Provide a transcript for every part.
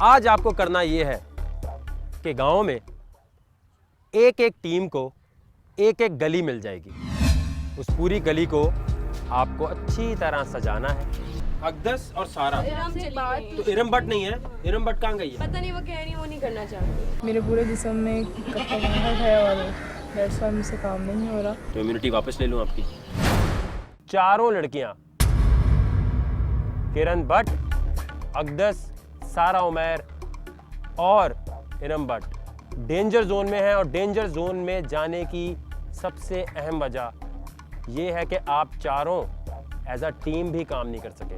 आज आपको करना ये है कि गांव में एक एक टीम को एक एक गली मिल जाएगी। उस पूरी गली को आपको अच्छी तरह सजाना है। अकदस और सारा। तो इरम भट्ट नहीं है, इरम भट्ट कहाँ गई है? पता नहीं, वो कह रही है वो नहीं करना चाहती। मेरे पूरे जिस्म में कपड़ा है और दैट्स व्हाई मुझसे काम नहीं हो रहा। तो इम्यूनिटी वापस ले लूँ आपकी। चारों लड़कियां किरण भट्ट, अकदस, सारा उमैर और इरम भट्ट डेंजर जोन में है। और डेंजर जोन में जाने की सबसे अहम वजह यह है कि आप चारों एज अ टीम भी काम नहीं कर सके।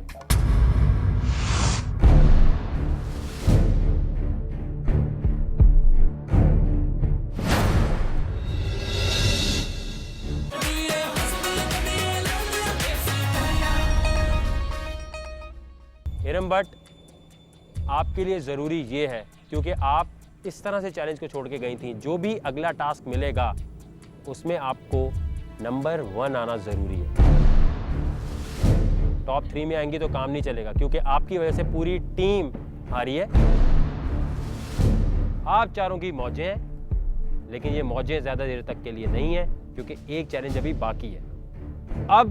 इरम भट्ट, आपके लिए ज़रूरी ये है क्योंकि आप इस तरह से चैलेंज को छोड़ के गई थी, जो भी अगला टास्क मिलेगा उसमें आपको नंबर 1 आना ज़रूरी है। टॉप 3 में आएंगी तो काम नहीं चलेगा क्योंकि आपकी वजह से पूरी टीम हारी है। आप चारों की मौजें हैं, लेकिन ये मौजें ज़्यादा देर तक के लिए नहीं है क्योंकि एक चैलेंज अभी बाकी है। अब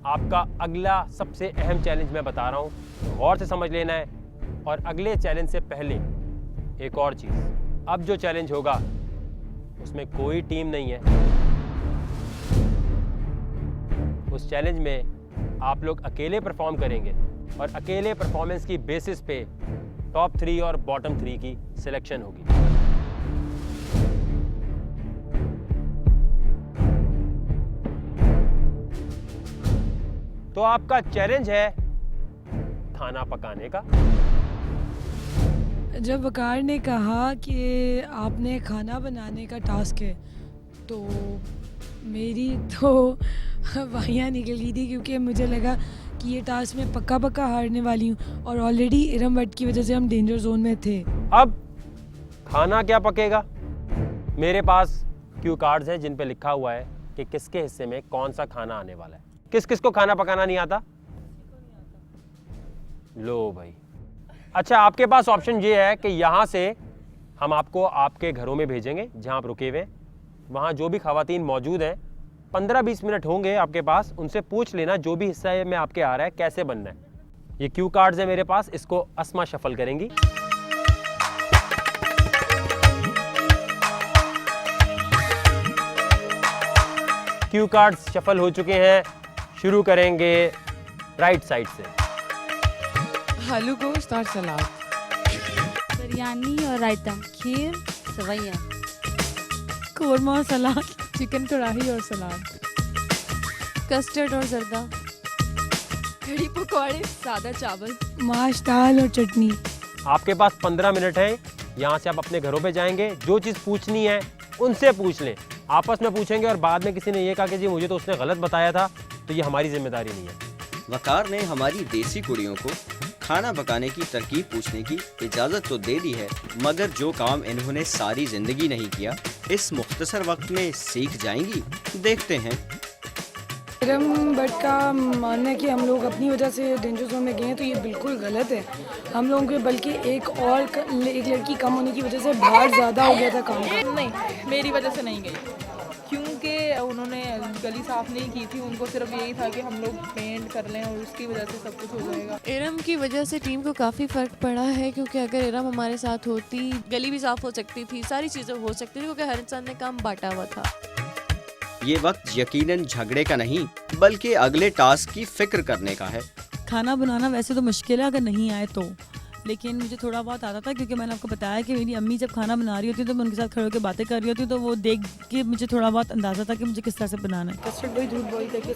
आपका अगला सबसे अहम चैलेंज मैं बता रहा हूँ, गौर से समझ लेना है। और अगले चैलेंज से पहले एक और चीज़, अब जो चैलेंज होगा उसमें कोई टीम नहीं है। उस चैलेंज में आप लोग अकेले परफॉर्म करेंगे और अकेले परफॉर्मेंस की बेसिस पे टॉप 3 और बॉटम 3 की सिलेक्शन होगी। तो आपका चैलेंज है खाना पकाने का। जब वकार ने कहा कि आपने खाना बनाने का टास्क है तो मेरी तो वाहियाँ निकल गई थी क्योंकि मुझे लगा कि ये टास्क मैं पक्का हारने वाली हूँ और ऑलरेडी इरम भट्ट की वजह से हम डेंजर जोन में थे। अब खाना क्या पकेगा? मेरे पास क्यू कार्ड्स हैं जिन पे लिखा हुआ है कि किसके हिस्से में कौन सा खाना आने वाला है। किस किस को खाना पकाना नहीं आता? लो भाई। अच्छा, आपके पास ऑप्शन ये है कि यहाँ से हम आपको आपके घरों में भेजेंगे जहाँ आप रुके हुए। वहाँ जो भी खवातीन मौजूद हैं 15-20 मिनट होंगे आपके पास, उनसे पूछ लेना जो भी हिस्सा में आपके आ रहा है कैसे बनना है। ये क्यू कार्ड्स है मेरे पास, इसको अस्मा शफल करेंगी। क्यू कार्ड्स शफल हो चुके हैं। शुरू करेंगे राइट साइड से। आलू गोश्त और सलाद, बिरयानी और रायता, खीर, सवैया, कोरमा और सलाद, चिकन कढ़ाई और सलाद, कस्टर्ड और जर्दा, कढ़ी पकौड़े, सादा चावल, माश, दाल और चटनी। आपके पास 15 मिनट है। यहाँ से आप अपने घरों पे जाएंगे, जो चीज़ पूछनी है उनसे पूछ लें, आपस में पूछेंगे। और बाद में किसी ने ये कहा कि जी मुझे तो उसने गलत बताया था, तो ये हमारी जिम्मेदारी नहीं है। वकार ने हमारी देसी कुड़ियों को खाना पकाने की तरकीब पूछने की इजाज़त तो दे दी है, मगर जो काम इन्होंने सारी जिंदगी नहीं किया इस मुख्तसर वक्त में सीख जाएंगी। देखते हैं। इरम भट्ट का मानना है कि हम लोग अपनी वजह से डेंजर जोन में गए हैं, तो ये बिल्कुल गलत है। हम लोगों के बल्कि एक लड़की कम होने की वजह से भार ज़्यादा हो गया था काम का। नहीं, मेरी वजह से नहीं गई क्योंकि उन्होंने गली साफ नहीं की थी। उनको सिर्फ यही था कि हम लोग पेंट कर लें और उसकी वजह से सब कुछ हो जाएगा। इरम की वजह से टीम को काफ़ी फ़र्क पड़ा है क्योंकि अगर इरम हमारे साथ होती गली भी साफ़ हो सकती थी, सारी चीज़ें हो सकती थी क्योंकि हर इंसान ने काम बांटा हुआ था। ये वक्त यकीनन झगड़े का नहीं बल्कि अगले टास्क की फिक्र करने का है। खाना बनाना वैसे तो मुश्किल है अगर नहीं आए तो, लेकिन मुझे थोड़ा बहुत आता था क्योंकि मैंने आपको बताया कि मेरी अम्मी जब खाना बना रही होती तो मैं उनके साथ खड़े होकर बातें कर रही होती, तो वो देख के मुझे थोड़ा बहुत अंदाज़ा था कि मुझे किस तरह से बनाना है। कस्टर्ड वही दूध बॉईल करके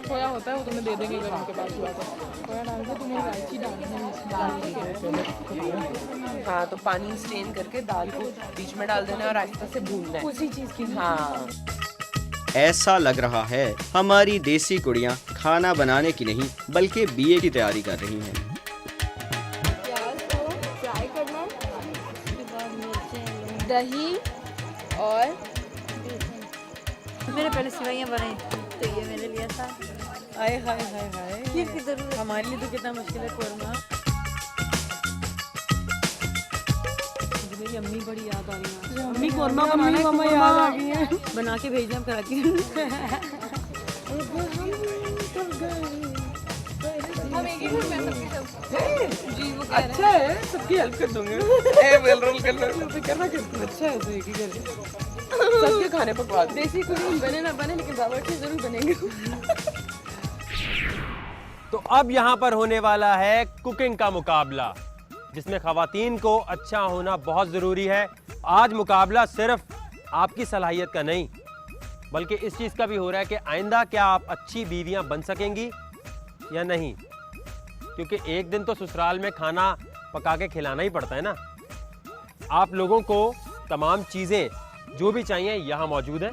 खोया होता है वो तुम्हें दे देंगे अगर उनके पास हुआ तो। खोया डाल के तुम्हें इलायची डालनी है। हाँ, तो पानी स्ट्रेन करके दाल को बीच में डाल देना और आहिस्ता से भूनना है उसी चीज़ की। हाँ, ऐसा लग रहा है हमारी देसी कुड़ियाँ खाना बनाने की नहीं बल्कि बीए की तैयारी कर रही हैं। प्याज को फ्राई करना, दही और मेरे पहले सिवैयाँ बनाई तो ये मेरे लिए था, हाय हाय हाय हाय, हमारे लिए तो कितना मुश्किल है कोरमा। मुझे मेरी अम्मी बड़ी याद आ रही है। अम्मी कोरमा बनाना है, कोरमा याद आ गई है, बना के भेजना करा के। अच्छा है, सबकी हेल्प कर दूंगी। वेल रोल करना करना अच्छा है, तो एक ही कर सबके खाने पकवा दो। देसी कुड़ी बने ना बने लेकिन बावर्ची जरूर बनेंगे। तो अब यहाँ पर होने वाला है कुकिंग का मुकाबला, जिसमें खवातीन को अच्छा होना बहुत ज़रूरी है। आज मुकाबला सिर्फ आपकी सलाहियत का नहीं, बल्कि इस चीज़ का भी हो रहा है कि आइंदा क्या आप अच्छी बीवियाँ बन सकेंगी या नहीं, क्योंकि एक दिन तो ससुराल में खाना पका के खिलाना ही पड़ता है ना। आप लोगों को तमाम चीज़ें जो भी चाहिए यहाँ मौजूद हैं।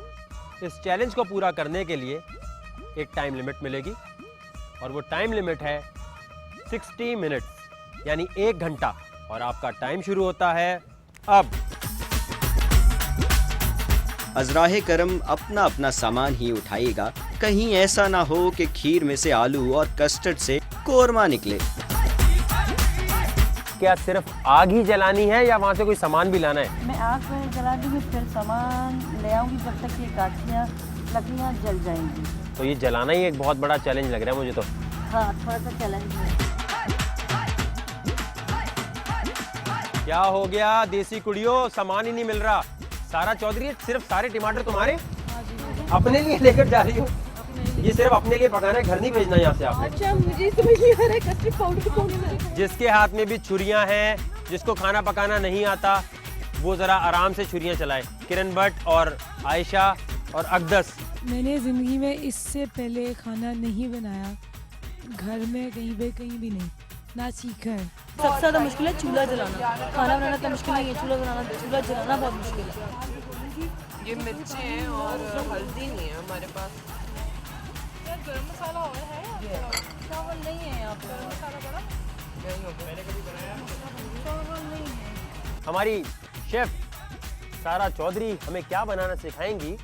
इस चैलेंज को पूरा करने के लिए एक टाइम लिमिट मिलेगी, और वो टाइम लिमिट है 60 मिनट्स, यानी 1 घंटा। और आपका टाइम शुरू होता है अब। अजराह करम अपना अपना सामान ही उठाएगा, कहीं ऐसा ना हो कि खीर में से आलू और कस्टर्ड से कोरमा निकले। क्या सिर्फ आग ही जलानी है या वहाँ से कोई सामान भी लाना है? मैं आग में जला दूँगी, फिर सामान ले आऊँगी, जब तक ये काठियाँ लकड़ियाँ जल जाएंगी। तो ये जलाना ही एक बहुत बड़ा चैलेंज लग रहा है मुझे तो। हाँ, थोड़ा सा चैलेंज है। क्या हो गया देसी कुड़ियों, सामान ही नहीं मिल रहा। सारा चौधरी, सिर्फ सारे टमाटर तुम्हारे अपने लिए लेकर जा रही हो? ये सिर्फ अपने लिए पकाना है, घर नहीं भेजना यहाँ से आपने। अच्छा, मुझे समझ नहीं आ रहा है कस्टर्ड पाउडर कौन है। जिसके हाथ में भी छुरियां हैं, जिसको खाना पकाना नहीं आता, वो जरा आराम से छुरियां चलाए। किरण भट्ट और आयशा और अकदस। मैंने ज़िंदगी में इससे पहले खाना नहीं बनाया, घर में कहीं भी नहीं, ना सीखा है। सबसे ज़्यादा मुश्किल है चूल्हा जलाना। खाना बनाना तो मुश्किल नहीं है, चूल्हा जलाना बहुत मुश्किल है। ये मिर्ची हैं और हल्दी नहीं है हमारे पास। गरम मसाला है चावल नहीं है यहाँ पे। हमारी शेफ सारा चौधरी हमें क्या बनाना सिखाएंगी,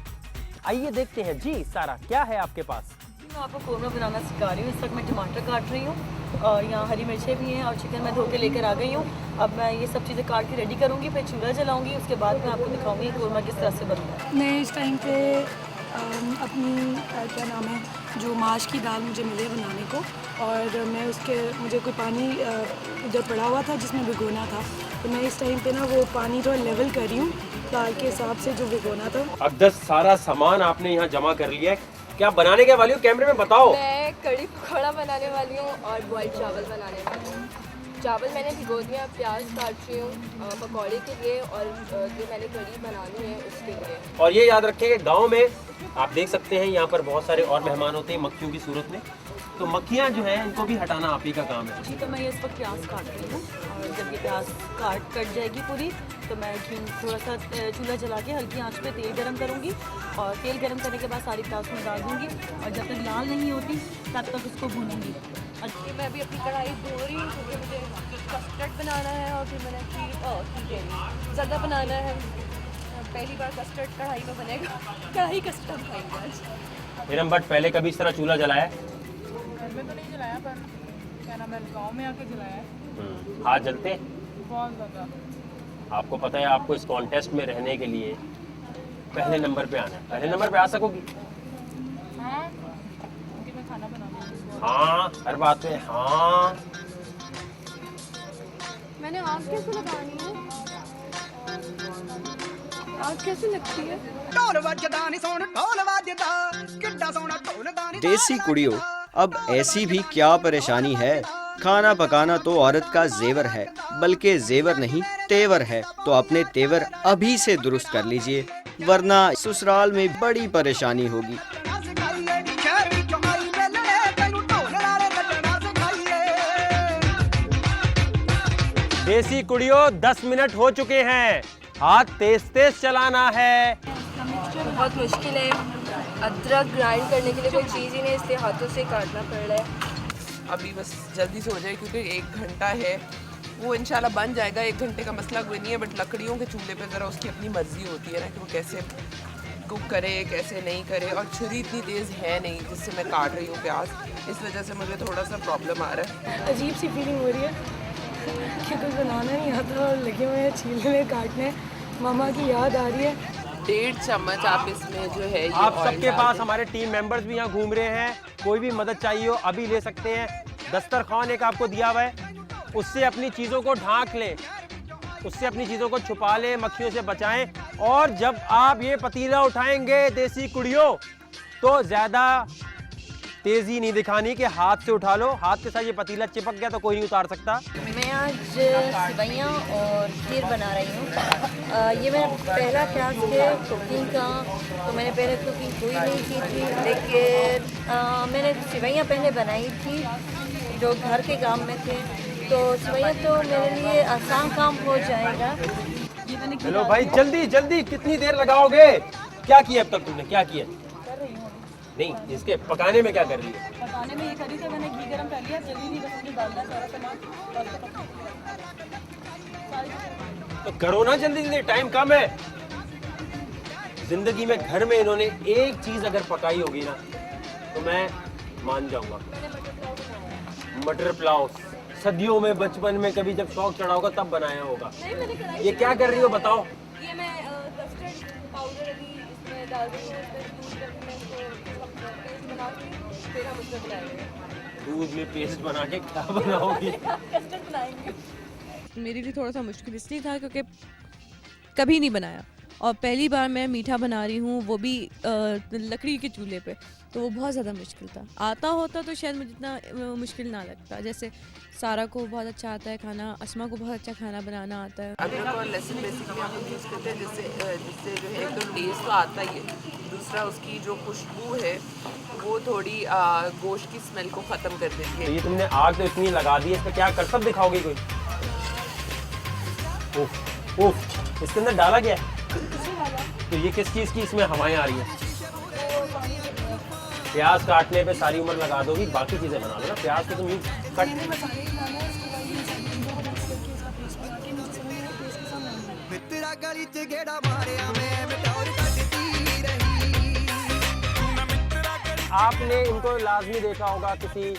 आइए देखते हैं। जी सारा, क्या है आपके पास? मैं आपको कोरमा बनाना सिखा रही हूँ। इस वक्त मैं टमाटर काट रही हूँ, और यहाँ हरी मिर्चें भी हैं, और चिकन मैं धो के लेकर आ गई हूँ। अब मैं ये सब चीज़ें काट के रेडी करूँगी, फिर चूल्हा जलाऊँगी। उसके बाद मैं आपको दिखाऊँगी कोरमा किस तरह से बनता है। मैं इस टाइम पे अपनी क्या नाम है, जो माश की दाल मुझे मिले बनाने को, और मैं उसके मुझे कोई पानी उधर पड़ा हुआ था जिसमें भिगोना था, तो मैं इस टाइम पे ना वो पानी थोड़ा लेवल कर रही हूँ दाल के हिसाब से जो भिगोना था। अकदस, सारा सामान आपने यहाँ जमा कर लिया है, क्या बनाने के वाली हो कैमरे में बताओ? मैं कड़ी पकौड़ा बनाने वाली हूँ और बॉइल्ड चावल बनाने वाली हूँ। चावल मैंने भिगो दिया, प्याज काट रही हूँ पकौड़े के लिए, और जो मैंने कड़ी बनानी है उसके लिए। और ये याद रखें कि गांव में आप देख सकते हैं यहाँ पर बहुत सारे और मेहमान होते हैं मक्खियों की सूरत में, तो मक्खियाँ जो हैं इनको भी हटाना आप ही का काम है। जी, तो मैं इस वक्त प्याज काट रही हूँ, और जब ये प्याज कट जाएगी पूरी, तो मैं थोड़ा सा चूल्हा जला के हल्की आंच पे तेल गरम करूँगी, और तेल गरम करने के बाद सारी प्याज में डाल दूँगी, और जब तक लाल नहीं होती तब तक उसको भूनूंगी। मैं अभी अपनी कढ़ाई धो रही हूँ क्योंकि मुझे कस्टर्ड बनाना है, और फिर मैंने खीर ज़्यादा बनाना है। पहली बार कस्टर्ड कढ़ाई में बनेगा, कढ़ाई कस्टर्ड खाएंगे आज। हिरम भट्ट, पहले कभी इस तरह चूल्हा जलाया? घर में तो नहीं जलाया, पर क्या नाम है, गाँव में आके जलाया है। हाथ जलते? बहुत ज़्यादा। आपको पता है आपको इस कॉन्टेस्ट में रहने के लिए पहले नंबर पे आना है। पहले नंबर पे आ सकोगी? हाँ, क्योंकि मैं खाना बनाऊंगी। हाँ, हर बात पे हाँ। मैंने आग कैसे लगानी है? आग कैसे लगती है? देसी कुड़ियों, अब ऐसी भी क्या परेशानी है। खाना पकाना तो औरत का जेवर है, बल्कि जेवर नहीं तेवर है। तो अपने तेवर अभी से दुरुस्त कर लीजिए, वरना ससुराल में बड़ी परेशानी होगी। देसी कुड़ियों, 10 मिनट हो चुके हैं, हाथ तेज तेज चलाना है। बहुत मुश्किल है, अदरक ग्राइंड करने के लिए कोई चीज़ ही नहीं, इसलिए हाथों से काटना पड़ रहा है। अभी बस जल्दी से हो जाए क्योंकि 1 घंटा है, वो इंशाल्लाह बन जाएगा। 1 घंटे का मसला कोई नहीं है, बट लकड़ियों के चूल्हे पे ज़रा उसकी अपनी मर्जी होती है ना कि वो कैसे कुक करे कैसे नहीं करे, और छुरी इतनी तेज़ है नहीं जिससे मैं काट रही हूँ प्याज, इस वजह से मुझे थोड़ा सा प्रॉब्लम आ रहा है। अजीब सी फीलिंग हो रही है कि कुछ बनाना नहीं आता और लगे हुए हैं छीलने काटने। मामा की याद आ रही है। 1.5 चम्मच आप इसमें जो है ये आप ऑयल सबके डाल पास दें। हमारे टीम मेंबर्स भी यहाँ घूम रहे हैं, कोई भी मदद चाहिए हो अभी ले सकते हैं। दस्तरखान एक आपको दिया हुआ है, उससे अपनी चीज़ों को ढांक लें, उससे अपनी चीज़ों को छुपा लें, मक्खियों से बचाएं। और जब आप ये पतीला उठाएंगे देसी कुड़ियों, तो ज़्यादा तेज़ी नहीं दिखानी कि हाथ से उठा लो, हाथ के साथ ये पतीला चिपक गया तो कोई नहीं उतार सकता। मैं आज सेवइयाँ और खीर बना रही हूँ। ये मेरा पहला प्रयास है कुकिंग का। तो मैंने पहले कुकिंग कोई नहीं की थी, लेकिन मैंने सेवइयाँ पहले बनाई थी जो घर के काम में थे। तो सेवइयाँ तो मेरे लिए आसान काम हो जाएगा। ये मैंने चलो भाई जल्दी जल्दी, कितनी देर लगाओगे? क्या किया अब तक तुमने, क्या किया? नहीं, इसके पकाने में क्या कर रही है? पकाने में ये करी थी मैंने, घी गरम कर लिया, जल्दी नहीं बस उसमें डालना है सारा सामान। तो करो ना जल्दी जल्दी, टाइम कम है। जिंदगी में घर में इन्होंने एक चीज अगर पकाई होगी ना तो मैं मान जाऊंगा, मटर पुलाव। सदियों में बचपन में कभी जब शौक चढ़ा होगा तब बनाया होगा। ये क्या कर रही हो बताओ? ये मैं कस्टर्ड पाउडर अभी इसमें डाल रही हूँ, इसमें दूध बना के फिर हम उसमें बनाएंगे। दूध में पेस्ट बना के क्या बनाओगी? कस्टर्ड बनाएंगे। मेरे लिए थोड़ा सा मुश्किल इसलिए था क्योंकि कभी नहीं बनाया और पहली बार मैं मीठा बना रही हूँ, वो भी लकड़ी के चूल्हे पे, तो वो बहुत ज़्यादा मुश्किल था। आता होता तो शायद मुझे इतना मुश्किल ना लगता। जैसे सारा को बहुत अच्छा आता है खाना, अस्मा को बहुत अच्छा खाना बनाना आता है। अदरक और लहसुन बेसिकली हम लोग यूज़ करते हैं जिससे जो है एक तो टेस्ट तो आता ही है, दूसरा उसकी जो खुशबू है वो थोड़ी गोश्त की स्मेल को ख़त्म कर देती तो है। ये तुमने आग तो इतनी लगा दी है, इसमें क्या करतब दिखाओगे कोई? उफ, उफ, इसके अंदर डाला गया है। तो ये किस चीज़ की इसमें हवाएं आ रही हैं? प्याज काटने पे सारी उम्र लगा दोगी, बाकी चीज़ें बना लो ना। प्याज तो तुम यूँ कट आपने इनको लाजमी देखा होगा किसी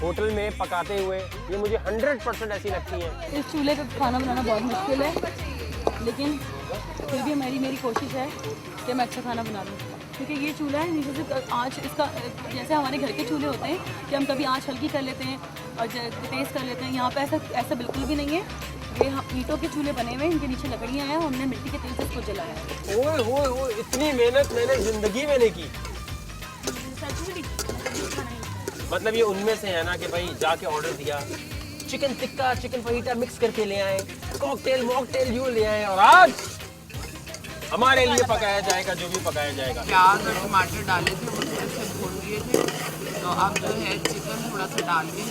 होटल में पकाते हुए। ये मुझे 100% ऐसी लगती हैं। इस चूल्हे पे खाना बनाना बहुत मुश्किल है, लेकिन फिर भी मेरी कोशिश है कि मैं अच्छा खाना बना लूँ। क्योंकि ये चूल्हा है, नीचे से आँच इसका जैसे हमारे घर के चूल्हे होते हैं कि हम कभी आँच हल्की कर लेते हैं और तेज़ कर लेते हैं, यहाँ पे ऐसा बिल्कुल भी नहीं है। ये ईंटों के चूल्हे बने हुए हैं, इनके नीचे लकड़ियाँ हैं, हमने मिट्टी के तेल से इसको जलाया है। ओए होए होए, इतनी मेहनत मैंने जिंदगी में नहीं की। मतलब ये उनमें से है ना कि भाई जाके ऑर्डर दिया, चिकन टिक्का चिकन फहीटा मिक्स करके ले आए, कॉकटेल मॉकटेल यूँ ले आए, और आज हमारे लिए पकाया जाएगा जो भी पकाया जाएगा। प्याज और टमाटर डाले थे, वो थोड़े से भून लिए थे, तो अब जो है चिकन थोड़ा सा डाल के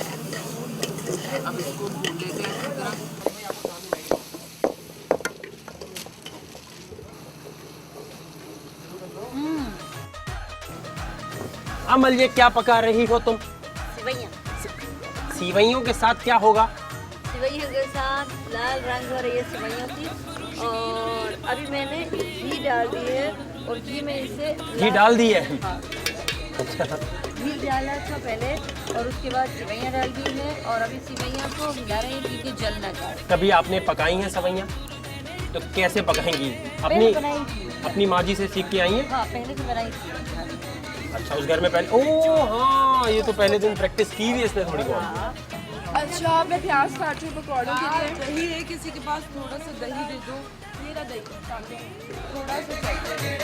अब इसको भून लेते हैं अच्छी तरह। अमल ये क्या पका रही हो तुम? सेवइयाँ सीवइयों के साथ क्या होगा? सेवइयों के साथ लाल रंग हो रही है सेवइयों की। और अभी मैंने घी डाल दी है और घी में इसे घी डाल दी है? हाँ, घी डाला था पहले और उसके बाद सेवइयाँ डाल दी है और अभी सेवइयाँ को मिला रहे हैं क्योंकि जल ना जाए। कभी आपने पकाई हैं सवइयाँ? तो कैसे पकाएंगी? मैंने बनाई थी। अपनी माँ जी से सीख के आई हैं? हाँ, पहले से बनाई थी। अच्छा, उस घर में पहले, ओह हाँ, ये तो पहले दिन प्रैक्टिस की हुई है इसने थोड़ी बहुत। अच्छा, मैं प्याज काट रही हूँ पकौड़ों के लिए। दही है किसी के पास, थोड़ा सा दही दे दो। मेरा दही थोड़ा सा चाहिए।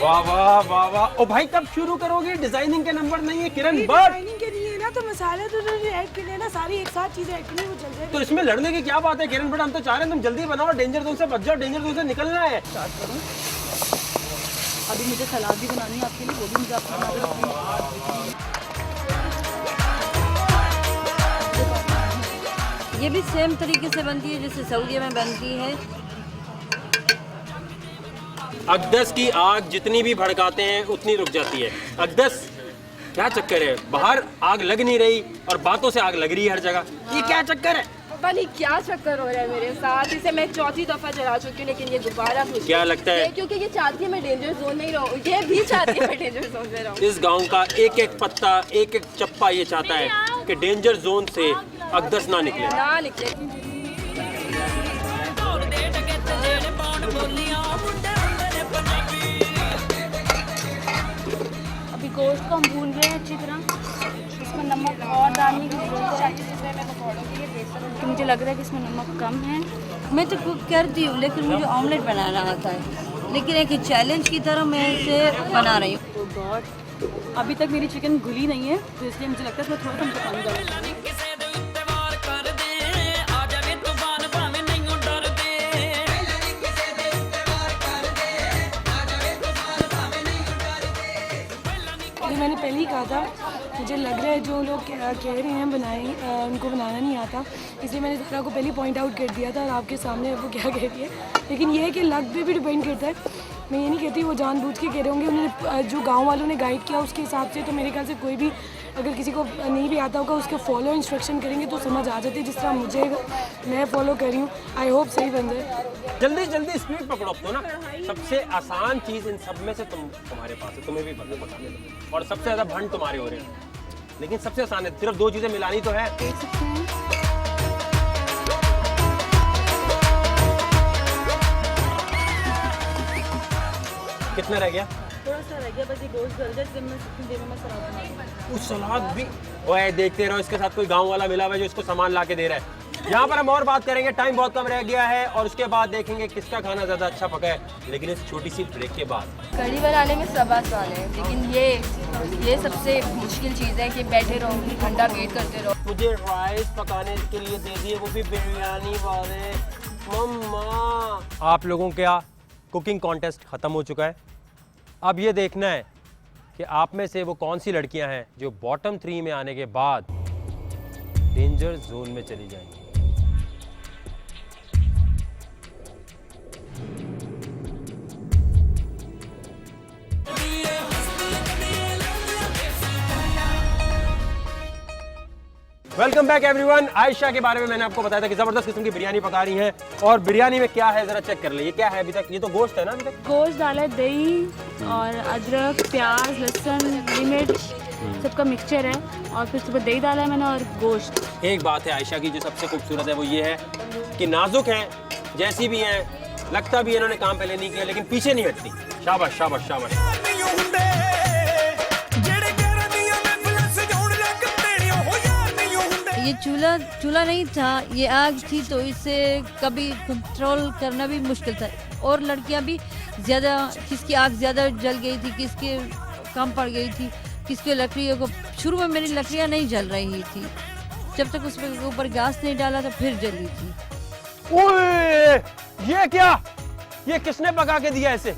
वाह वाह वाह वाह। ओ भाई कब शुरू करोगे? डिजाइनिंग के नंबर नहीं है किरण बट। डिजाइनिंग के लिए ना तो मसाले तो जो ऐड के लिए ना सारी एक साथ चीजें ऐड करनी, वो जल जाएगी। तो इसमें लड़ने की क्या बात है किरण बट? हम तो चाह रहे हैं तुम जल्दी बनाओ, डेंजर जोन से बच जाओ, डेंजर जोन से निकलना है। स्टार्ट करूँ। अभी मुझे सलाद भी बनानी है आपके लिए, वो भी मुझे आपको बना के रखूँगी। ये भी सेम तरीके से बनती है जैसे सऊदी में बनती है। अकदस की आग जितनी भी भड़काते हैं उतनी रुक जाती है। अकदस क्या चक्कर है? बाहर आग लग नहीं रही और बातों से आग लग रही है हर जगह, ये क्या चक्कर है? पता नहीं क्या चक्कर हो रहा है मेरे साथ। इसे मैं चौथी दफा जला चुकी हूँ, लेकिन ये दोबारा क्या लगता है? क्योंकि ये चाहती है मैं डेंजर जोन में ही रहूँ, ये भी चाहती है मैं डेंजर जोन में रहूँ। इस गांव का एक एक पत्ता, एक एक चप्पा ये चाहता है कि डेंजर जोन से अकदस ना निकले। ना निकले। अभी गोश्त को हम भून रहे हैं अच्छी तरह। इसमें नमक और डालने की जरूरत है क्योंकि मुझे लग रहा है कि इसमें नमक कम है। मैं तो कुक करती हूँ, लेकिन मुझे ऑमलेट बनाना आता है, लेकिन एक चैलेंज की तरह मैं इसे बना रही हूँ। तो गॉड, अभी तक मेरी चिकन घुली नहीं है, तो इसलिए मुझे लगता है इसमें थोड़ा सा मुझे पानी डालना। मैंने पहले ही कहा था, मुझे लग रहा है जो लोग कह रहे हैं उनको बनाना नहीं आता, इसलिए मैंने ज़रा को पहले ही पॉइंट आउट कर दिया था और आपके सामने वो क्या कह रही है। लेकिन ये है कि लक पे भी डिपेंड करता है। मैं ये नहीं कहती वो जानबूझ के कह रहे होंगे, उन्होंने जो गांव वालों ने गाइड किया उसके हिसाब से, तो मेरे ख्याल से कोई भी अगर किसी को नहीं भी आता होगा उसके फॉलो इंस्ट्रक्शन करेंगे तो समझ आ जाती है, जिस तरह मुझे मैं फॉलो कर रही हूँ। आई होप सही बन जाए। जल्दी जल्दी स्पीड पकड़ो तो ना। सबसे आसान चीज इन सब में से तुम्हारे पास है, तुम्हें भी बताने दो, और सबसे ज्यादा भंड तुम्हारे हो रहे हैं, लेकिन सबसे आसान है, सिर्फ 2 चीजें मिलानी तो है। कितना रह गया? थोड़ा सा रह गया, बस ये गोश्त गल जाए, जब मैं कितनी देर में मैं सलाद बना दूँगी। उस सलाद भी ओए देखते रहो, इसके साथ कोई गांव वाला मिला हुआ है जो इसको सामान ला के दे रहा है। यहाँ पर हम और बात करेंगे, टाइम बहुत कम रह गया है, और उसके बाद देखेंगे किसका खाना ज़्यादा अच्छा पका है, लेकिन इस छोटी सी ब्रेक के बाद। कढ़ी बनाने में सब आसान है, लेकिन ये सबसे मुश्किल चीज़ है कि बैठे रहो, ठंडा वेट करते रहो। मुझे राइस पकाने के लिए दे दिए, वो भी बिरयानी वाले। मम्मा, आप लोगों का कुकिंग कॉन्टेस्ट ख़त्म हो चुका है। अब ये देखना है कि आप में से वो कौन सी लड़कियां हैं जो बॉटम 3 में आने के बाद डेंजर जोन में चली जाएंगी। Welcome back everyone. आयशा के बारे में मैंने आपको बताया था कि जबरदस्त किस्म की बिरयानी पका रही हैं, और बिरयानी में क्या है जरा चेक कर ले। ये क्या है अभी तक? ये तो गोश्त है ना अभी तक? गोश्त डाला है, दही और अदरक, प्याज, लहसुन, हरी मिर्च, सबका मिक्सचर है, और फिर सुबह दही डाला है मैंने और गोश्त। एक बात है आयशा की जो सबसे खूबसूरत है, वो ये है कि नाजुक हैं, जैसी भी हैं, लगता भी इन्होंने काम पहले नहीं किया, लेकिन पीछे नहीं हटती। शाबाश शाबाश शाबाश। ये चूल्हा नहीं था, ये आग थी, तो इसे कभी कंट्रोल करना भी मुश्किल था। और लड़कियां भी ज़्यादा, किसकी आग ज़्यादा जल गई थी, किसकी कम पड़ गई थी, किसकी लकड़ियों को। शुरू में मेरी लकड़ियां नहीं जल रही थी, जब तक उसके ऊपर गैस नहीं डाला था, फिर जली थी। ओए, ये क्या? ये किसने पका के दिया ऐसे?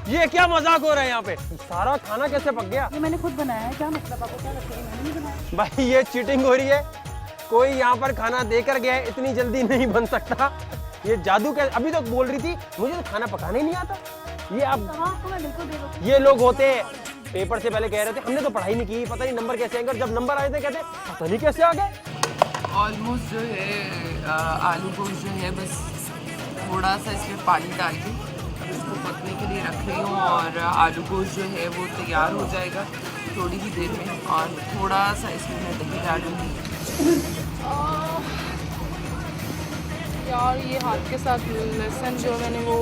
ये क्या मजाक हो रहा है यहाँ पे? सारा खाना कैसे पक गया? ये मैंने खुद बनाया है, क्या मतलब आपको क्या लगता है? मैंने नहीं बनाया। भाई ये चीटिंग हो रही है। कोई यहाँ पर खाना देकर गया है, इतनी जल्दी नहीं बन सकता। ये जादू का। अभी तो बोल रही थी मुझे तो खाना पकाने नहीं आता। ये अब ये लोग होते हैं, पेपर से पहले कह रहे थे हमने तो पढ़ाई नहीं की, पता नहीं नंबर कैसे आएंगे, और जब नंबर आए थे कहते पता नहीं कैसे आ गए। ऑलमोस्ट जो है आलू गोश्त जो है बस थोड़ा सा इसमें पानी डाल के इसको पकने के लिए रख रही हूँ, और आलू गोश्त जो है वो तैयार हो जाएगा थोड़ी ही देर में, और थोड़ा सा इसमें मैं दही डालूँगी। यार ये हाथ के साथ लहसुन जो मैंने वो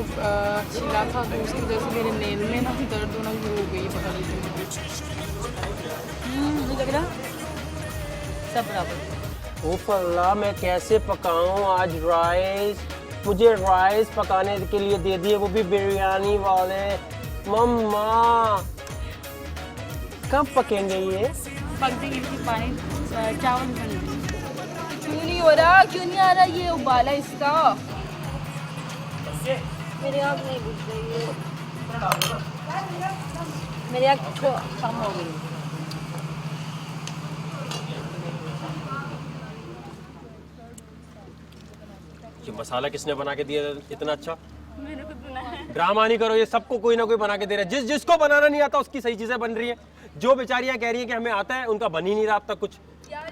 छिला था, तो उसकी वजह से मेरे नेल में ना दर्द होना शुरू हो गई, पता नहीं नहीं लग रहा सब बराबर। ओफ अल्लाह, मैं कैसे पकाऊं आज राइस? मुझे राइस पकाने के लिए दे दिए, वो भी बिरयानी वाले। मम्मा, कब पकेंगे ये? पक देंगे, इसकी पानी चावल बन। क्यों नहीं हो रहा, क्यों नहीं आ रहा ये उबाला इसका? मेरी आग नहीं बुझ रही है, मेरी आग कम हो गई। ये मसाला किसने बना के दिया इतना अच्छा? मैंने खुद बनाया। ड्रामा नहीं करो, ये सबको कोई ना कोई बना के दे रहा है। जिसको बनाना नहीं आता उसकी सही चीजें बन रही है। जो बेचारियां कह रही हैं कि हमें आता है, उनका बन ही नहीं रहा अब तक कुछ। यार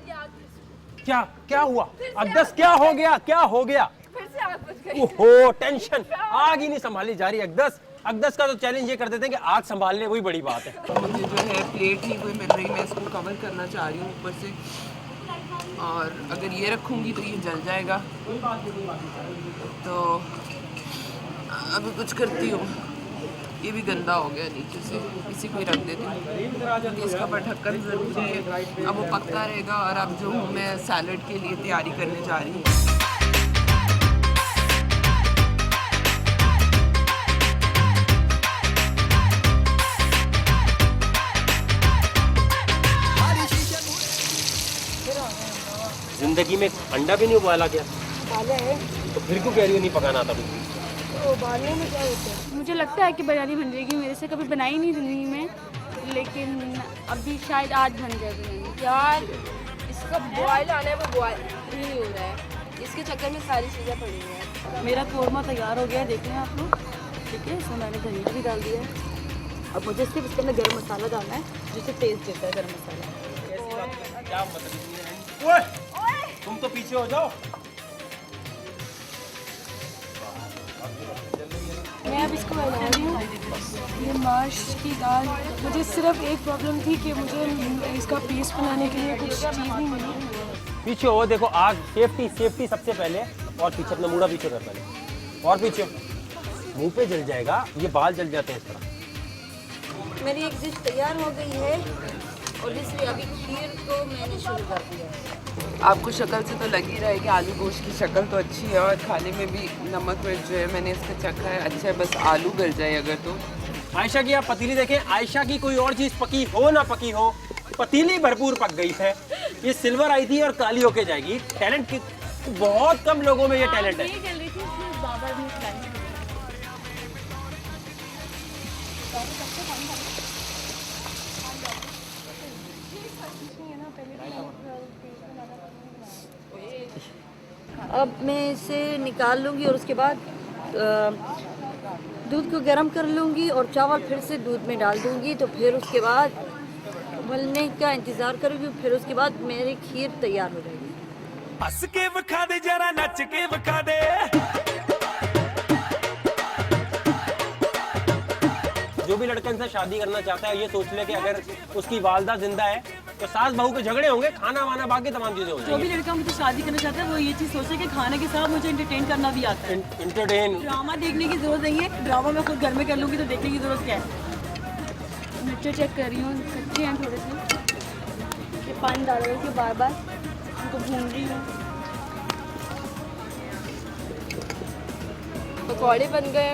क्या क्या हुआ अकदस, क्या हो गया, क्या हो गया? फिर से आग बुझ गई। ओहो टेंशन, आग ही नहीं संभाली जा रही। अकदस का तो चैलेंज ये कर देते हैं कि आग संभालने वही बड़ी बात है। मुझे जो है प्लेट नहीं कोई मिल रही, मैं इसको कवर करना चाह रही हूँ ऊपर से, और अगर ये रखूँगी तो ये जल जाएगा। तो अभी कुछ करती हूँ, ये भी गंदा हो गया नीचे से, इसी को ही रख देती हूँ क्योंकि इसका पर ढक्कन ज़रूरी है। अब वो पकता रहेगा। और अब जो हूँ मैं सैलड के लिए तैयारी करने जा रही हूँ। जिंदगी में अंडा भी नहीं उबाला क्या? तो फिर क्यों कह रही हो नहीं पकाना आता? उबालने में क्या होता है? मुझे लगता है कि बिरयानी बन जाएगी, मेरे से कभी बनाई नहीं ज़िंदगी में, लेकिन अभी शायद आज बन जाए बिरयानी। यार इसका बॉयल आना है, वो बॉयल ही नहीं हो रहा है, इसके चक्कर में सारी चीज़ें पड़ी हुई हैं। मेरा कौरमा तैयार हो गया है, देख लें आप लोग। ठीक है, इसमें मैंने धनिया भी डाल दिया है। अब मुझे सिर्फ इसके अंदर गर्म मसाला डालना है, जिससे टेस्ट देता है गर्म मसाला। क्या मतलब? तुम तो पीछे हो जाओ। मैं अब इसको बना रही हूँ, ये माश की दाल। मुझे सिर्फ एक प्रॉब्लम थी कि मुझे इसका पेस्ट बनाने के लिए कुछ चीज़ नहीं मिली। पीछे हो, देखो आग, सेफ्टी सबसे पहले। और पीछे अपना मुड़ा पीछे कर पहले, और पीछे। मुंह पे जल जाएगा, ये बाल जल जाते हैं इस तरह। मेरी एक डिश तैयार हो गई है और दूसरी अभी खीर को मैंने शुरू कर दिया है। आपको शक्ल से तो लग ही रहा है कि आलू गोश्त की शक्ल तो अच्छी है, और खाने में भी नमक मिर्च जो है मैंने इसका चखा है, अच्छा है, बस आलू गल जाए अगर तो। आयशा की आप पतीली देखें, आयशा की कोई और चीज पकी हो ना पकी हो, पतीली भरपूर पक गई है। ये सिल्वर आई थी और काली होके जाएगी। टैलेंट की बहुत कम लोगों में ये टैलेंट है। नहीं चल रही थी, इसलिए बाबर ने खिलाई। अब मैं इसे निकाल लूँगी और उसके बाद दूध को गर्म कर लूँगी और चावल फिर से दूध में डाल दूँगी। तो फिर उसके बाद उबलने का इंतज़ार करूँगी, फिर उसके बाद मेरी खीर तैयार हो जाएगी। हंस के विखा दे जरा, नच के विखा दे। जो भी लड़का इनसे शादी करना चाहता है ये सोच ले कि अगर उसकी वालदा जिंदा है तो सास बहू के झगड़े होंगे, खाना वाना बाकी तमाम चीजें हो जो जाएंगी। भी लड़का मुझे शादी करना चाहता है वो ये चीज़ सोचे कि खाने के साथ मुझे एंटरटेन करना भी आता है। इंटरटेन। ड्रामा देखने की जरूरत नहीं है, ड्रामा मैं खुद घर में कर लूँगी, तो देखने की जरूरत क्या है? मिर्चें चेक कर रही हूँ, कच्चे हैं थोड़े से, ये पानी डाल रही हूँ बार बार, उनको भून रही हूँ। पकौड़े बन गए,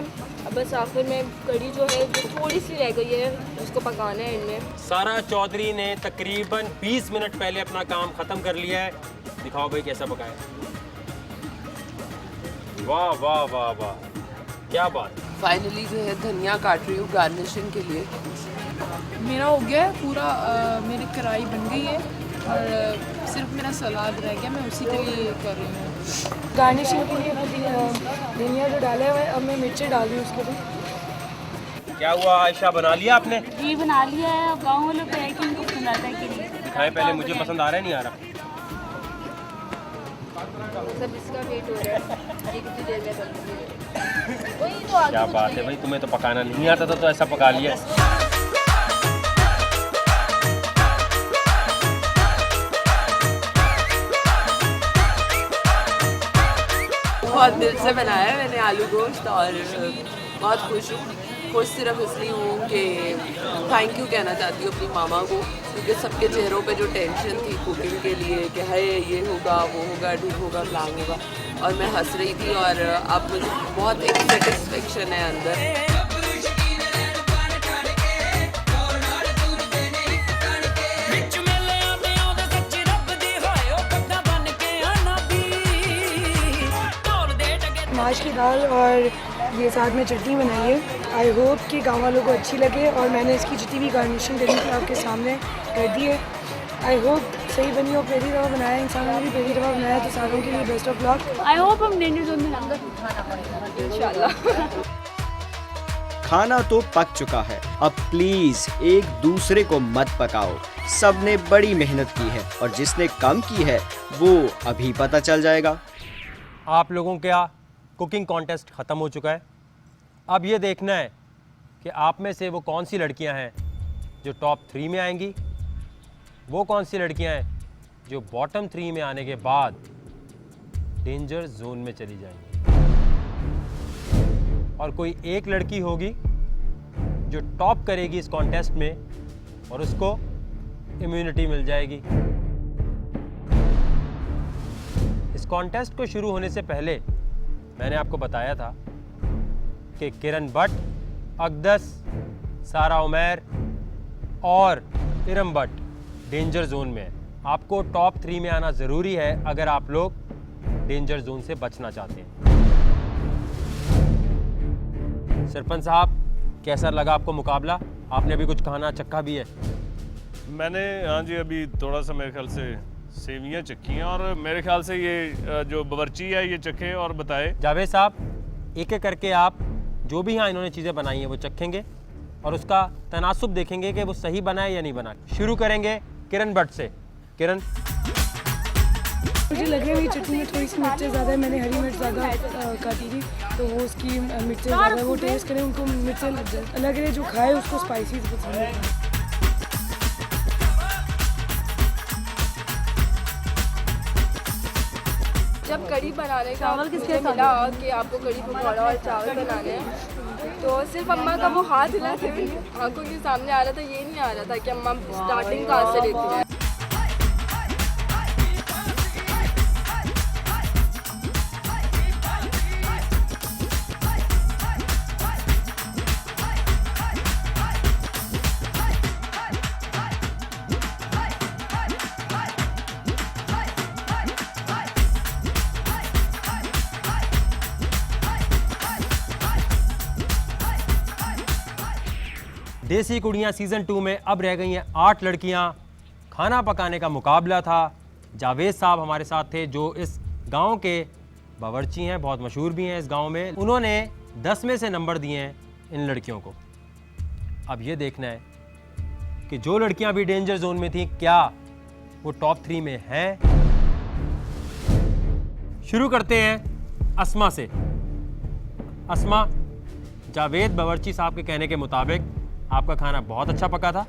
अब बस आखिर में कढ़ी जो है जो थोड़ी सी रह गई है उसको पकाना है इनमें। सारा चौधरी ने तकरीबन 20 मिनट पहले अपना काम खत्म कर लिया है। दिखाओ भाई कैसा पकाया। वाह वाह वाह वाह, क्या बात। फाइनली जो है धनिया काट रही हूँ गार्निशिंग के लिए। मेरा हो गया है पूरा, मेरी कढ़ाई बन गई है और सिर्फ मेरा सलाद रह गया, मैं उसी के लिए कर रही हूँ। गार्निशिंग के लिए धनिया जो डाला हुआ है, अब मैं मिर्ची डाल रही हूँ उसके बाद। क्या हुआ आयशा, बना लिया आपने? जी बना लिया है, अब गाँव वालों पे है कि उनको पसंद आता है कि नहीं। दिखाएं पहले, मुझे पसंद आ रहा है नहीं आ रहा? सब इसका वेट हो रहा है, ये कितनी देर में बनती है। वही तो आगे क्या कुछ बात नहीं है भाई, तुम्हें तो पकाना नहीं आता था तो ऐसा पका लिया। बहुत दिल से बनाया है मैंने आलू गोश्त, और बहुत खुश हूँ। खुश सिर्फ इसलिए हूँ कि थैंक यू कहना चाहती हूँ अपनी मामा को, क्योंकि सबके चेहरों पे जो टेंशन थी कुकिंग के लिए कि है ये होगा वो होगा ठीक होगा प्लान होगा, और मैं हंस रही थी, और अब मुझे बहुत एक सेटिस्फेक्शन है अंदर। माश की दाल और ये साथ में चटनी बनाई है। आई होप कि गाँव वालों को अच्छी लगे, और मैंने इसकी जितनी भी गार्निशिंग करनी थी आपके सामने कर दी है। आई होप सही बनी हो। पहली दफ़ा बनाया, इंसानों ने भी पहली दफ़ा बनाया, तो सारों के लिए best of luck. I hope हम डेंजर जोन में ना इंशाल्लाह। खाना तो पक चुका है, अब प्लीज एक दूसरे को मत पकाओ। सबने बड़ी मेहनत की है और जिसने कम की है वो अभी पता चल जाएगा। आप लोगों का कुकिंग कॉन्टेस्ट ख़त्म हो चुका है। अब ये देखना है कि आप में से वो कौन सी लड़कियां हैं जो टॉप 3 में आएंगी, वो कौन सी लड़कियां हैं जो बॉटम 3 में आने के बाद डेंजर जोन में चली जाएंगी, और कोई एक लड़की होगी जो टॉप करेगी इस कॉन्टेस्ट में और उसको इम्यूनिटी मिल जाएगी। इस कॉन्टेस्ट को शुरू होने से पहले मैंने आपको बताया था कि किरण भट्ट, अकदस, सारा उमैर और इरम भट्ट डेंजर जोन में है। आपको टॉप 3 में आना ज़रूरी है अगर आप लोग डेंजर जोन से बचना चाहते हैं। सरपंच साहब, कैसा लगा आपको मुकाबला? आपने अभी कुछ खाना चखा भी है? मैंने, हाँ जी, अभी थोड़ा सा मेरे ख्याल से सेवियाँ चखी हैं और मेरे ख्याल से ये जो बावर्ची है ये चखे और बताए। जावेद साहब, एक एक करके आप जो भी यहाँ इन्होंने चीज़ें बनाई हैं वो चखेंगे और उसका तनासुब देखेंगे कि वो सही बनाए या नहीं बना। शुरू करेंगे किरण भट्ट से। किरण, मुझे लग रहा है मेरी चटनी में थोड़ी सी मिर्चें ज़्यादा है, मैंने हरी मिर्च ज़्यादा काटी थी तो वो उसकी मिर्चें ज़्यादा है। वो टेस्ट करें, उनको मिर्चें लग रही, जो खाए उसको स्पाइसी पसंद है। जब कढ़ी बनाने का मुझे मिला कि आपको कढ़ी पकौड़ा और चावल बनाने हैं, तो सिर्फ अम्मा का वो हाथ हिलाते हुए आंखों के सामने आ रहा था। ये नहीं आ रहा था कि अम्मा स्टार्टिंग कहाँ से लेती है। देसी कुड़ियाँ सीज़न 2 में अब रह गई हैं 8 लड़कियाँ। खाना पकाने का मुकाबला था। जावेद साहब हमारे साथ थे जो इस गांव के बावर्ची हैं, बहुत मशहूर भी हैं इस गांव में। उन्होंने 10 में से नंबर दिए हैं इन लड़कियों को। अब ये देखना है कि जो लड़कियां भी डेंजर जोन में थी क्या वो टॉप 3 में हैं। शुरू करते हैं अस्मा से। अस्मा, जावेद बावर्ची साहब के कहने के मुताबिक आपका खाना बहुत अच्छा पका था।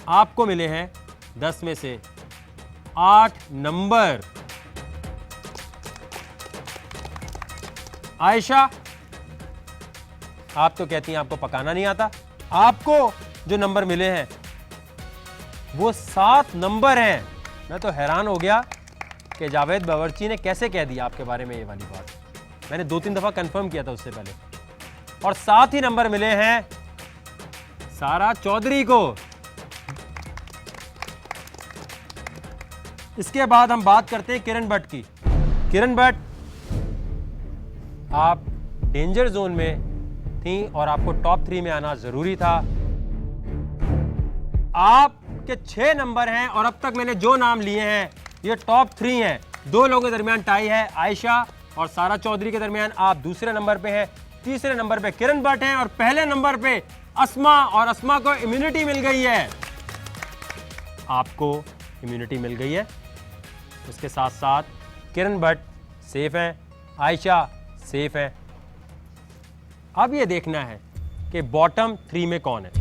आपको मिले हैं 10 में से 8 नंबर। आयशा, आप तो कहती हैं आपको पकाना नहीं आता। आपको जो नंबर मिले हैं वो 7 नंबर हैं। मैं तो हैरान हो गया कि जावेद बावर्ची ने कैसे कह दिया आपके बारे में ये वाली बात। मैंने 2-3 दफ़ा कंफर्म किया था उससे पहले। और 7 ही नंबर मिले हैं सारा चौधरी को। इसके बाद हम बात करते हैं किरण भट्ट की। किरण भट्ट, आप डेंजर जोन में थी और आपको टॉप 3 में आना जरूरी था। आपके 6 नंबर हैं और अब तक मैंने जो नाम लिए हैं ये टॉप 3 हैं। 2 लोगों के दरमियान टाई है, आयशा और सारा चौधरी के दरमियान आप दूसरे नंबर पे हैं। तीसरे नंबर पे किरण भट्ट हैं और पहले नंबर पे अस्मा, और अस्मा को इम्यूनिटी मिल गई है। आपको इम्यूनिटी मिल गई है। उसके साथ साथ किरण भट्ट सेफ हैं, आयशा सेफ है। अब ये देखना है कि बॉटम 3 में कौन है।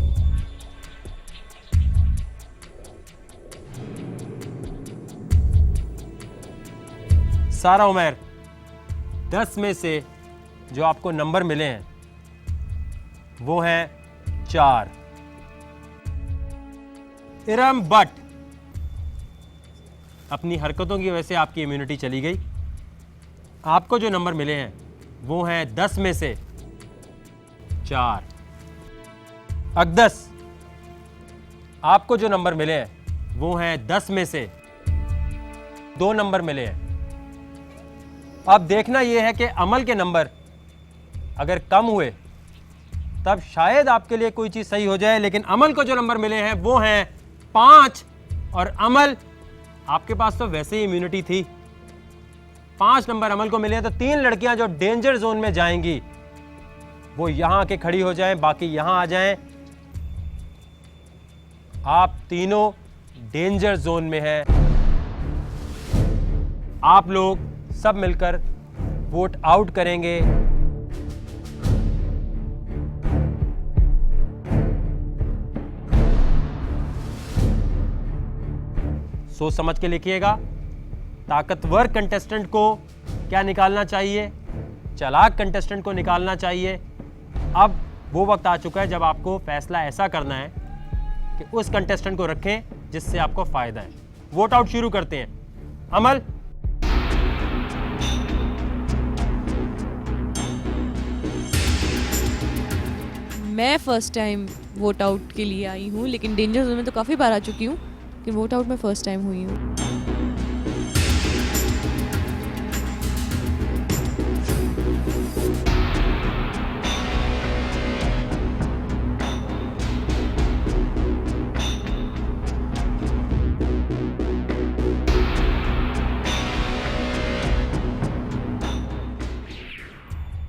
सारा उमैर, 10 में से जो आपको नंबर मिले हैं वो हैं 4। इरम भट्ट, अपनी हरकतों की वजह से आपकी इम्यूनिटी चली गई। आपको जो नंबर मिले हैं वो हैं 10 में से 4। अकदस, आपको जो नंबर मिले हैं वो हैं 10 में से 2 नंबर मिले हैं। अब देखना यह है कि अमल के नंबर अगर कम हुए तब शायद आपके लिए कोई चीज़ सही हो जाए, लेकिन अमल को जो नंबर मिले हैं वो हैं 5। और अमल, आपके पास तो वैसे ही इम्यूनिटी थी। 5 नंबर अमल को मिले हैं, तो 3 लड़कियां जो डेंजर जोन में जाएंगी वो यहाँ आके खड़ी हो जाएं, बाकी यहाँ आ जाएं। आप तीनों डेंजर जोन में हैं। आप लोग सब मिलकर वोट आउट करेंगे। सोच समझ के लिखिएगा। ताकतवर कंटेस्टेंट को क्या निकालना चाहिए, चालाक कंटेस्टेंट को निकालना चाहिए। अब वो वक्त आ चुका है जब आपको फैसला ऐसा करना है कि उस कंटेस्टेंट को रखें जिससे आपको फायदा है। वोट आउट शुरू करते हैं। अमल, मैं फर्स्ट टाइम वोट आउट के लिए आई हूँ, लेकिन डेंजर जोन में तो काफ़ी बार आ चुकी हूँ, लेकिन वोट आउट में फर्स्ट टाइम हुई हूँ।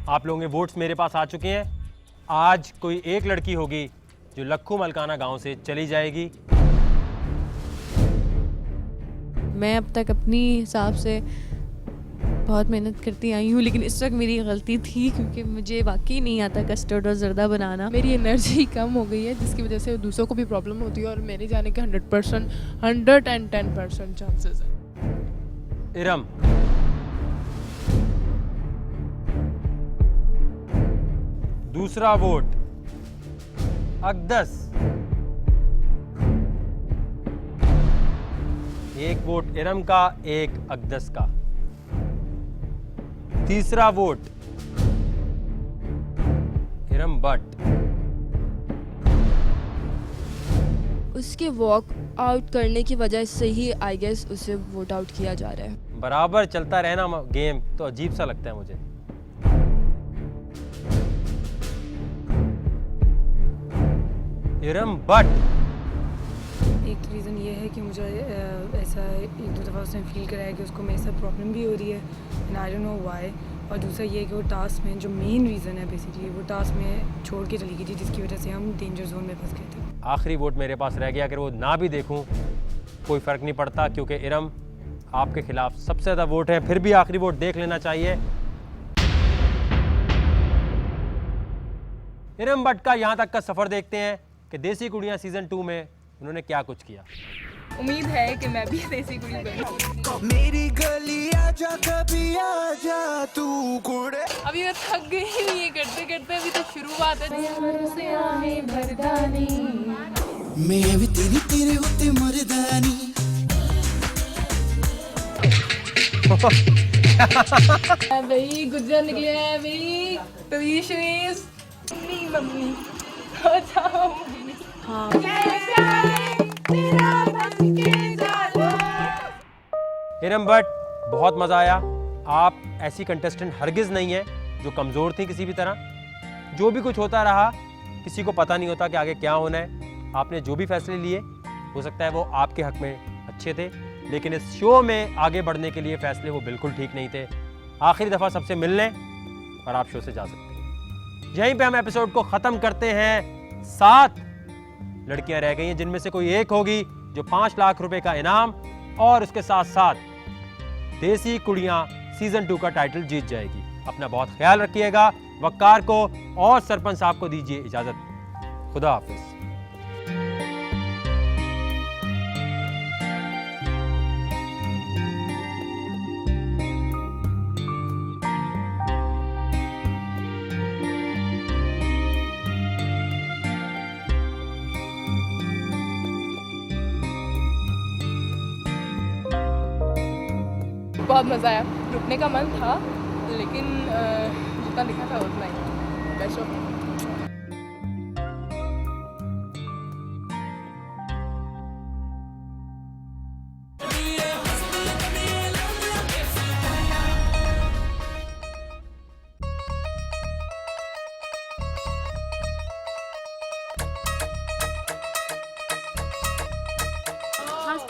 आप लोगों के वोट्स मेरे पास आ चुके हैं। आज कोई एक लड़की होगी जो लक्खू मलकाना गांव से चली जाएगी। मैं अब तक अपनी हिसाब से बहुत मेहनत करती आई हूँ, लेकिन इस वक्त मेरी गलती थी क्योंकि मुझे वाकई नहीं आता कस्टर्ड और ज़र्दा बनाना। मेरी एनर्जी कम हो गई है जिसकी वजह से दूसरों को भी प्रॉब्लम होती है और मेरे जाने के 110% चांसेस है। इरम, दूसरा वोट अकदस, एक वोट इरम का, एक अकदस का। तीसरा वोट इरम बट। उसके वॉक आउट करने की वजह से ही आई गेस उसे वोट आउट किया जा रहा है। बराबर चलता रहना गेम तो अजीब सा लगता है मुझे। इरम बट। एक रीज़न ये है कि मुझे ऐसा एक दो दफ़ा उसने फील कराया कि उसको मेरे साथ प्रॉब्लम भी हो रही है, and I don't know why. और दूसरा ये है कि वो टास्क में जो मेन रीज़न है बेसिकली वो टास्क में छोड़ के चली गई थी, जिसकी वजह से हम डेंजर जोन में फंस गए थे। आखिरी वोट मेरे पास रह गया। अगर वो ना भी देखूं कोई फ़र्क नहीं पड़ता, क्योंकि इरम आपके खिलाफ सबसे ज़्यादा वोट है। फिर भी आखिरी वोट देख लेना चाहिए। इरम बट का यहाँ तक का सफ़र देखते हैं कि देसी कुड़ियाँ सीज़न 2 में उन्होंने क्या कुछ किया। उम्मीद है कि मैं भी देसी कुड़ी बनूं। मेरी गली आजा कभी आजा तू कुड़े। अभी मैं थक गई हूँ ये करते करते, अभी तो शुरुआत है। मैं भी तेरे होते मर्दानी। भाई गुजर निकले हैं भाई, तवीश मम्मी अच्छा मम्मी। हाँ। इरम बट, बहुत मज़ा आया। आप ऐसी कंटेस्टेंट हरगिज़ नहीं है जो कमज़ोर थी किसी भी तरह। जो भी कुछ होता रहा, किसी को पता नहीं होता कि आगे क्या होना है। आपने जो भी फैसले लिए हो सकता है वो आपके हक में अच्छे थे, लेकिन इस शो में आगे बढ़ने के लिए फैसले वो बिल्कुल ठीक नहीं थे। आखिरी दफ़ा सबसे मिल लें और आप शो से जा सकते हैं। यहीं पे हम एपिसोड को ख़त्म करते हैं। 7 लड़कियां रह गई हैं, जिनमें से कोई एक होगी जो 5 लाख रुपए का इनाम और उसके साथ साथ देसी कुड़ियां सीजन 2 का टाइटल जीत जाएगी। अपना बहुत ख्याल रखिएगा। वक्कार को और सरपंच साहब को दीजिए इजाजत। खुदा हाफिज। बहुत मज़ा आया। रुकने का मन था लेकिन जितना लिखा था उतना ही। बेस्ट ऑफ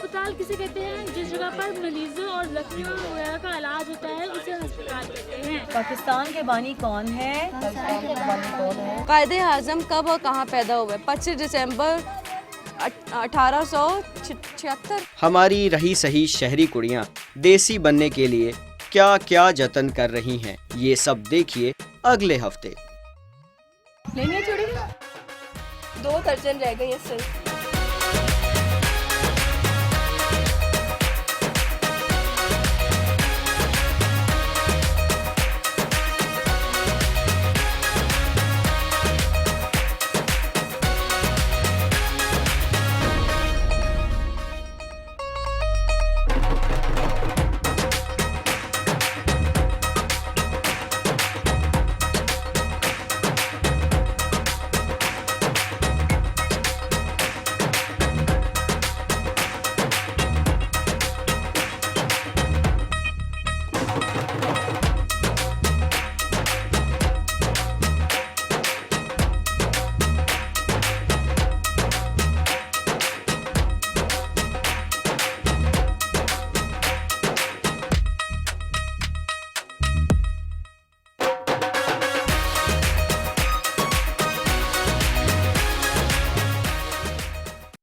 अस्पताल किसे कहते हैं? जिस जगह पर मरीजों और लकड़ियों वगैरह का इलाज होता है उसे अस्पताल कहते हैं। पाकिस्तान के बानी कौन है? कायदे आज़म कब और कहाँ पैदा हुए? 25 दिसंबर 1876। हमारी रही सही शहरी कुड़ियाँ देसी बनने के लिए क्या क्या जतन कर रही हैं, ये सब देखिए अगले हफ्ते। लेंगे थोड़ी 2 दर्जन रह गई है सिर्फ।